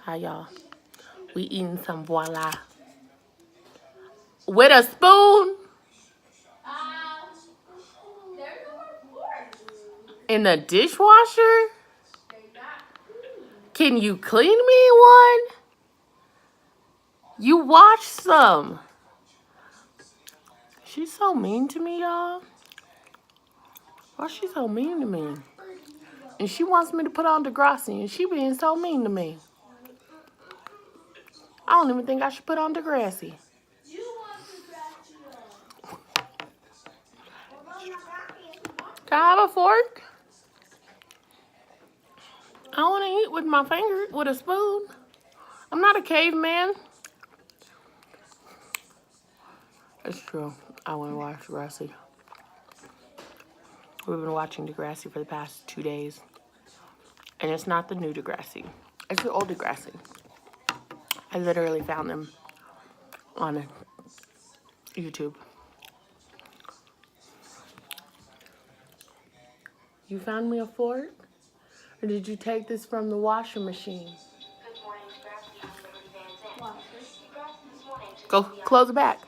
Hi, y'all. We eating some Voilà. With a spoon? In the dishwasher? Can you clean me one? You wash some. She's so mean to me, y'all. Why is she so mean to me? And she wants me to put on Degrassi, and she being so mean to me. I don't even think I should put on Degrassi. Can I have a fork? I want to eat with my finger, with a spoon. I'm not a caveman. It's true. I want to watch Degrassi. We've been watching Degrassi for the past 2 days. And it's not the new Degrassi. It's the old Degrassi. I literally found them on YouTube. You found me a fork? Or did you take this from the washing machine? Go close the back.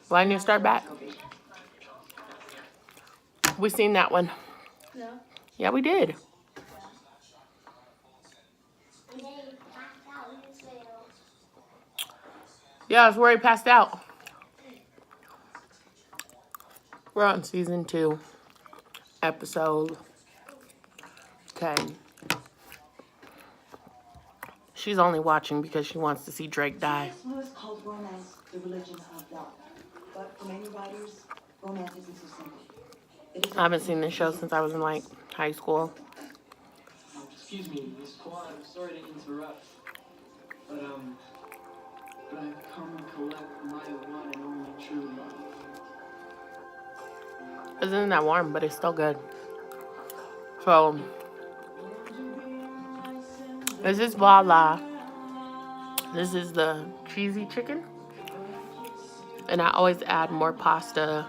Why didn't you start back? We seen that one. No. Yeah, we did. Yeah, it's where he passed out. We're on season 2, episode 10. She's only watching because she wants to see Drake die. Lewis called romance the religion of love. But for many writers, romance isn't so simple. I haven't seen this show since I was in, like, high school. Excuse me, Miss Kwan, I'm sorry to interrupt. But I've come to collect my one and only true love. Isn't that warm, but it's still good. So, this is Voilà. This is the cheesy chicken. And I always add more pasta,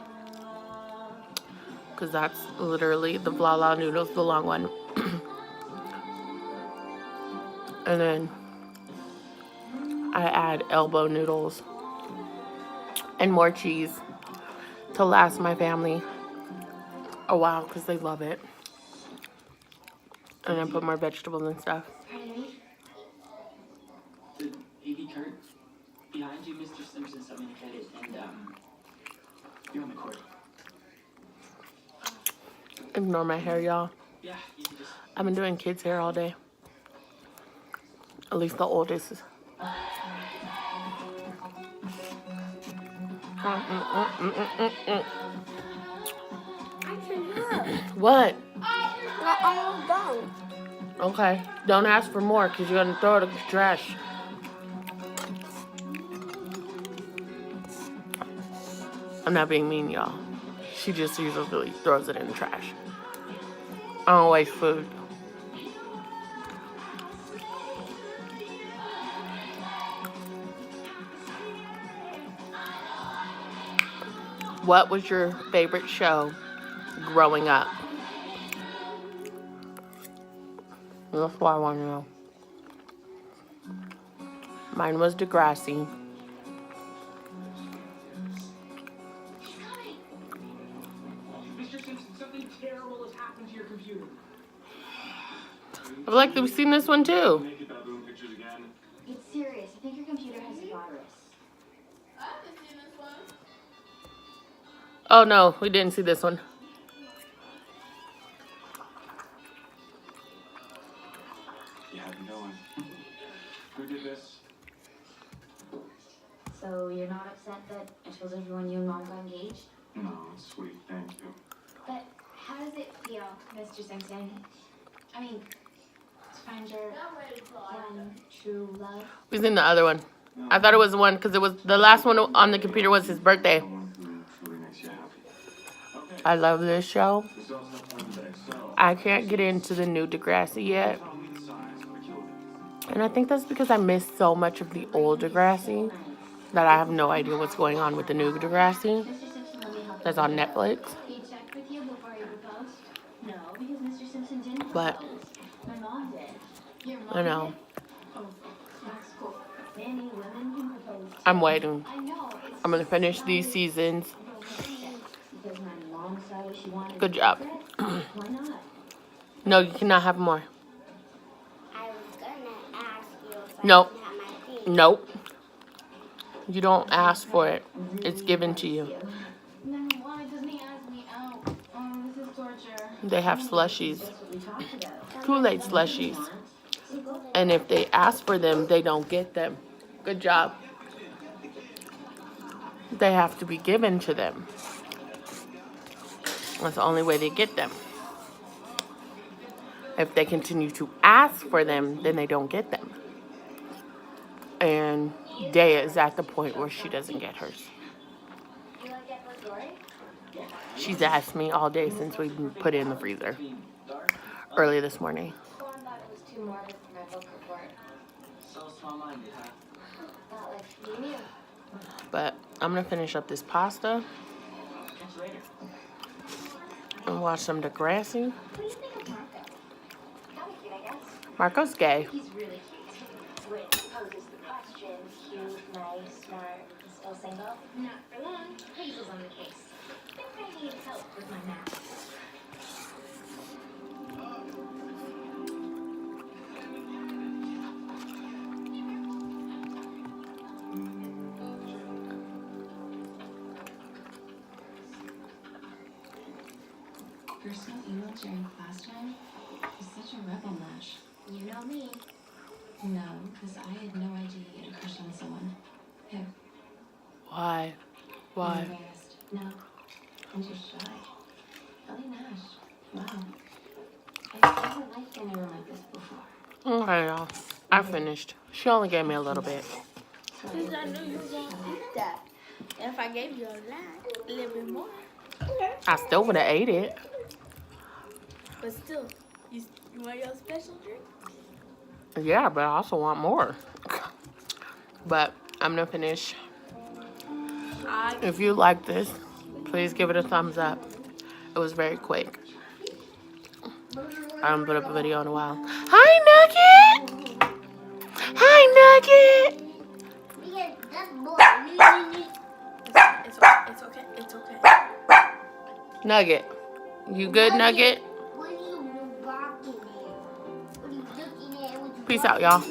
because that's literally the Voilà noodles, the long one. And then I add elbow noodles and more cheese to last my family a while, because they love it. And then put more vegetables and stuff. The AV Kurt, behind you, Mr. Simpson communicated, and you're on the court. Ignore my hair, y'all. Yeah, you can just. I've been doing kids' hair all day. At least the oldest. What? I'm done. Okay. Don't ask for more, because you're going to throw it in the trash. I'm not being mean, y'all. She just usually throws it in the trash. I don't waste food. What was your favorite show growing up? That's what I want to know. Mine was Degrassi. Mr. Simpson, something terrible has happened to your computer. I feel like we've seen this one too. It's serious. I think your computer has a virus. Oh no, we didn't see this one. You have no one. Who did this? So you're not upset that I told everyone you and Mom got engaged? No, it's sweet, thank you. But how does it feel, Mr. Simpson? I mean, to find your one true love? We've seen the other one. I thought it was the one because it was the last one on the computer was his birthday. Someone who truly makes you happy. Okay. I love this show. This also Wednesday, so I can't get into the new Degrassi yet. And I think that's because I missed so much of the old Degrassi that I have no idea what's going on with the new Degrassi. Mr. Simpson, let me help That's you. on Netflix. He checked with you before you proposed? No, because Mr. Simpson didn't But propose. Your I know. mom did? Oh, that's cool. Many women can propose too. I'm waiting. I know. It's I'm gonna just finish so these seasons. Because my mom decided she wanted Good to job. secret, why not? No, you cannot have more. I was gonna ask you if Nope. I can have my thing. Nope. You don't ask for it. It's given to you. Then why doesn't he ask me out? Oh, this is torture. They have slushies. That's what we talked about. Kool-Aid slushies. And if they ask for them, they don't get them. Good job. They have to be given to them. That's the only way they get them. If they continue to ask for them, then they don't get them. And Daya is at the point where she doesn't get hers. You like Echo's story? She's asked me all day since we put it in the freezer. Early this morning. Juan thought it was too morbid for my book report. So small-minded, huh? Not like you knew. But I'm going to finish up this pasta Catch you later. and watch some Degrassi. What do you think of Marco? Kind of cute, I guess. Marco's gay. He's really cute. Which poses the question, cute, nice, smart, and still single? Not for long. Hazel's on the case. I think I need help with my math. Personal email during class time is such a rebel mash. You know me. No, because I had no idea you had a crush on someone. Who? Why? I'm Why? embarrassed. No, I'm just shy. Ellie Nash. Wow. I've never liked anyone like this before. Okay, y'all. I finished. She only gave me a little bit. So Because I knew you were going to eat that. And if I gave you a little bit more. I still would have ate it. But still, you want your special drink? Yeah, but I also want more. But I'm going to finish. If you like this, please give it a thumbs up. It was very quick. I haven't put up a video in a while. Hi, Nugget! Hi, Nugget! It's okay. It's okay. Nugget. You good, Nugget? What are you barking at? What are you looking at? Peace out, y'all.